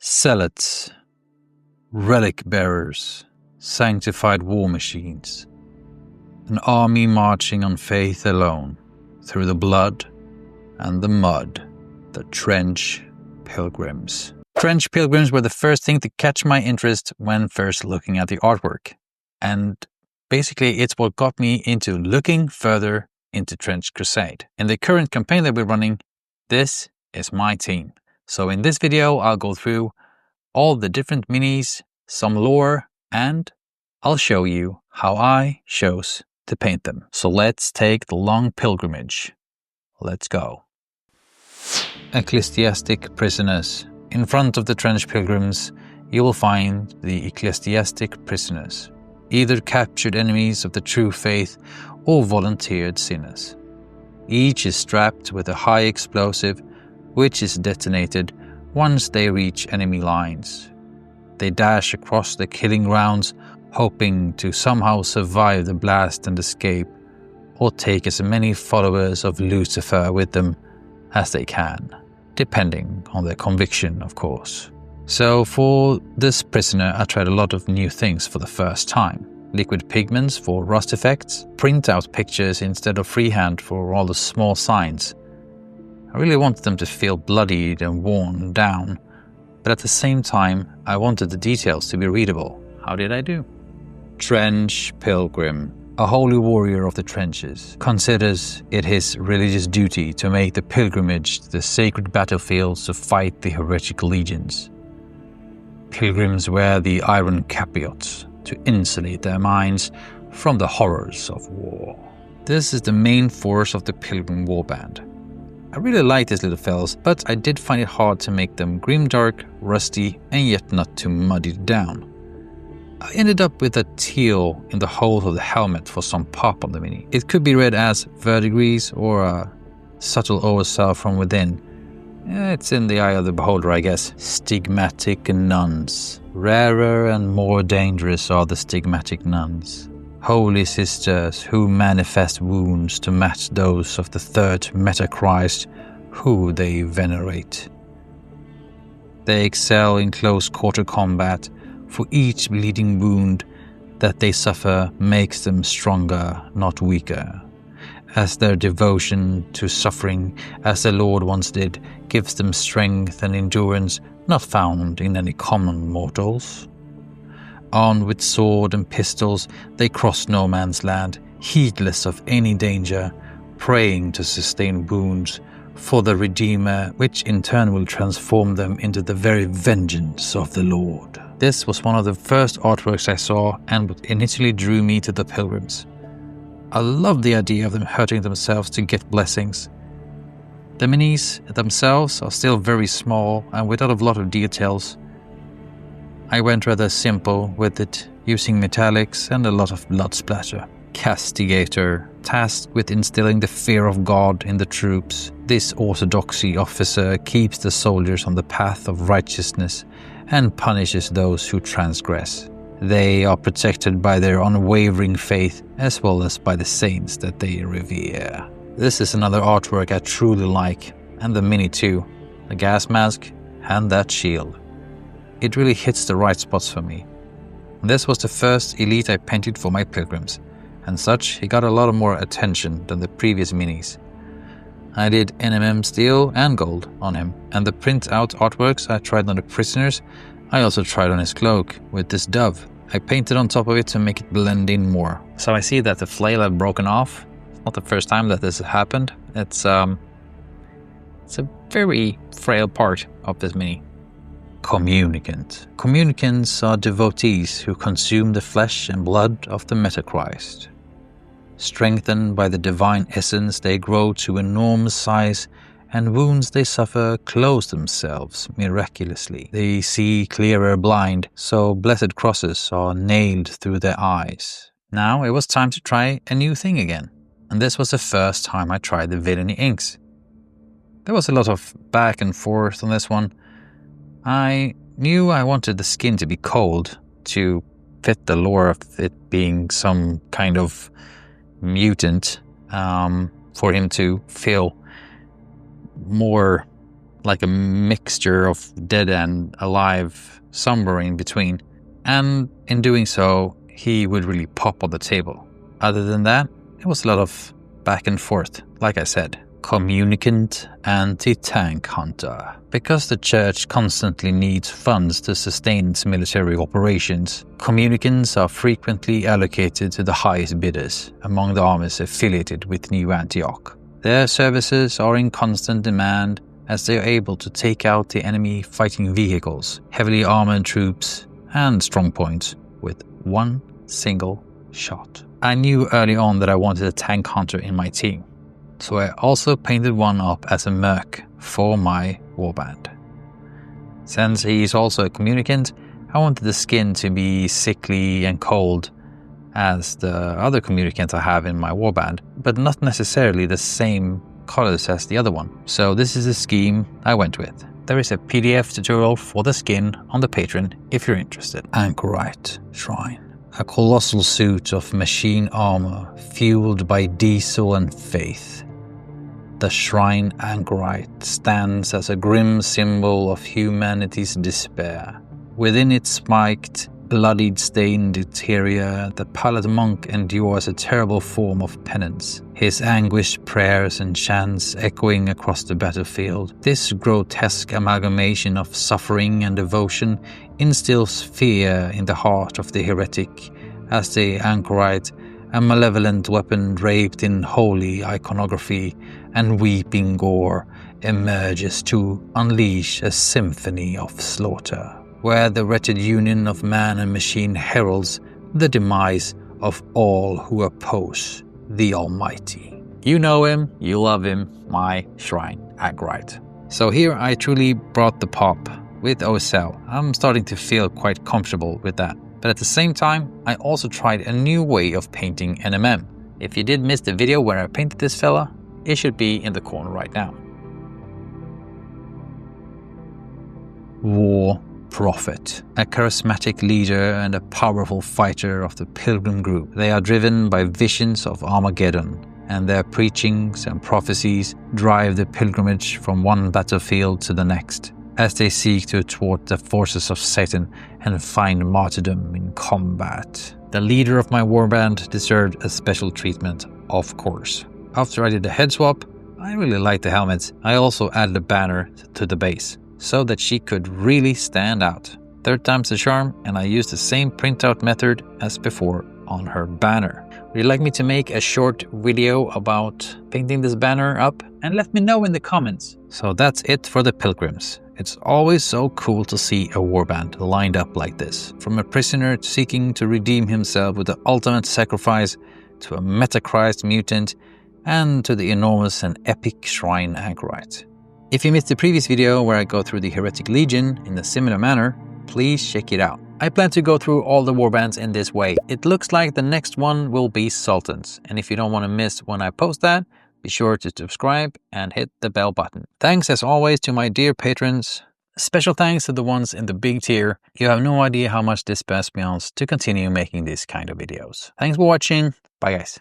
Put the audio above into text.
Zealots, relic bearers, sanctified war machines, an army marching on faith alone, through the blood and the mud, the Trench Pilgrims. Trench Pilgrims were the first thing to catch my interest when first looking at the artwork, and basically it's what got me into looking further into Trench Crusade. In the current campaign that we're running, this is my team. So in this video I'll go through all the different minis, some lore, and I'll show you how I chose to paint them. So let's take the long pilgrimage. Let's go. Ecclesiastic prisoners. In front of the Trench Pilgrims you will find the Ecclesiastic prisoners, either captured enemies of the true faith or volunteered sinners. Each is strapped with a high explosive which is detonated once they reach enemy lines. They dash across the killing grounds, hoping to somehow survive the blast and escape, or take as many followers of Lucifer with them as they can, depending on their conviction, of course. So for this prisoner, I tried a lot of new things for the first time. Liquid pigments for rust effects, print out pictures instead of freehand for all the small signs. I really wanted them to feel bloodied and worn down, but at the same time, I wanted the details to be readable. How did I do? Trench Pilgrim, a holy warrior of the trenches, considers it his religious duty to make the pilgrimage to the sacred battlefields to fight the heretical legions. Pilgrims wear the iron capeots to insulate their minds from the horrors of war. This is the main force of the Pilgrim Warband. I really like these little fellas, but I did find it hard to make them grimdark, rusty, and yet not too muddied down. I ended up with a teal in the hole of the helmet for some pop on the mini. It could be read as verdigris or a subtle oversell from within. It's in the eye of the beholder, I guess. Stigmatic nuns. Rarer and more dangerous are the Stigmatic nuns. Holy sisters who manifest wounds to match those of the third Metachrist who they venerate. They excel in close quarter combat, for each bleeding wound that they suffer makes them stronger, not weaker, as their devotion to suffering, as the Lord once did, gives them strength and endurance not found in any common mortals. Armed with sword and pistols, they cross no man's land, heedless of any danger, praying to sustain wounds for the Redeemer, which in turn will transform them into the very vengeance of the Lord. This was one of the first artworks I saw and what initially drew me to the Pilgrims. I love the idea of them hurting themselves to get blessings. The minis themselves are still very small and without a lot of details. I went rather simple with it, using metallics and a lot of blood splatter. Castigator, tasked with instilling the fear of God in the troops. This orthodoxy officer keeps the soldiers on the path of righteousness and punishes those who transgress. They are protected by their unwavering faith as well as by the saints that they revere. This is another artwork I truly like, and the mini too. The gas mask and that shield. It really hits the right spots for me. This was the first elite I painted for my pilgrims, and such he got a lot more attention than the previous minis. I did NMM steel and gold on him, and the print out artworks I tried on the prisoners, I also tried on his cloak with this dove. I painted on top of it to make it blend in more. So I see that the flail had broken off. It's not the first time that this has happened. It's a very frail part of this mini. Communicant. Communicants are devotees who consume the flesh and blood of the Metachrist. Strengthened by the divine essence, they grow to enormous size, and wounds they suffer close themselves miraculously. They see clearer blind, so blessed crosses are nailed through their eyes. Now it was time to try a new thing again, and this was the first time I tried the villainy inks. There was a lot of back and forth on this one. I knew I wanted the skin to be cold to fit the lore of it being some kind of mutant, for him to feel more like a mixture of dead and alive, somewhere in between. And in doing so, he would really pop on the table. Other than that, it was a lot of back and forth, like I said. Communicant, anti-tank hunter. Because the church constantly needs funds to sustain its military operations, communicants are frequently allocated to the highest bidders among the armies affiliated with New Antioch. Their services are in constant demand as they are able to take out the enemy fighting vehicles, heavily armored troops, and strongpoints with one single shot. I knew early on that I wanted a tank hunter in my team, so I also painted one up as a merc for my warband. Since he is also a communicant, I wanted the skin to be sickly and cold as the other communicant I have in my warband, but not necessarily the same colors as the other one. So this is the scheme I went with. There is a PDF tutorial for the skin on the Patreon if you're interested. Anchorite Shrine. A colossal suit of machine armor fueled by diesel and faith. The Shrine Anchorite stands as a grim symbol of humanity's despair. Within its spiked, bloodied, stained interior, the pallid monk endures a terrible form of penance, his anguished prayers and chants echoing across the battlefield. This grotesque amalgamation of suffering and devotion instills fear in the heart of the heretic as the Anchorite, a malevolent weapon draped in holy iconography and weeping gore, emerges to unleash a symphony of slaughter, where the wretched union of man and machine heralds the demise of all who oppose the Almighty. You know him, you love him, my Shrine Anchorite. So here I truly brought the pop with OSL. I'm starting to feel quite comfortable with that. But at the same time, I also tried a new way of painting NMM. If you did miss the video where I painted this fella, it should be in the corner right now. War Prophet, a charismatic leader and a powerful fighter of the Pilgrim group. They are driven by visions of Armageddon, and their preachings and prophecies drive the pilgrimage from one battlefield to the next, as they seek to thwart the forces of Satan and find martyrdom in combat. The leader of my warband deserved a special treatment, of course. After I did the head swap, I really liked the helmet. I also added a banner to the base, so that she could really stand out. 3rd time's the charm, and I used the same printout method as before on her banner. Would you like me to make a short video about painting this banner up? And let me know in the comments. So that's it for the Pilgrims. It's always so cool to see a warband lined up like this. From a prisoner seeking to redeem himself with the ultimate sacrifice, to a Metachrist mutant, and to the enormous and epic Shrine Anchorite. If you missed the previous video where I go through the Heretic Legion in a similar manner, please check it out. I plan to go through all the warbands in this way. It looks like the next one will be Sultans, and if you don't want to miss when I post that, be sure to subscribe and hit the bell button. Thanks as always to my dear patrons. Special thanks to the ones in the big tier. You have no idea how much this spurs me on to continue making these kind of videos. Thanks for watching. Bye guys.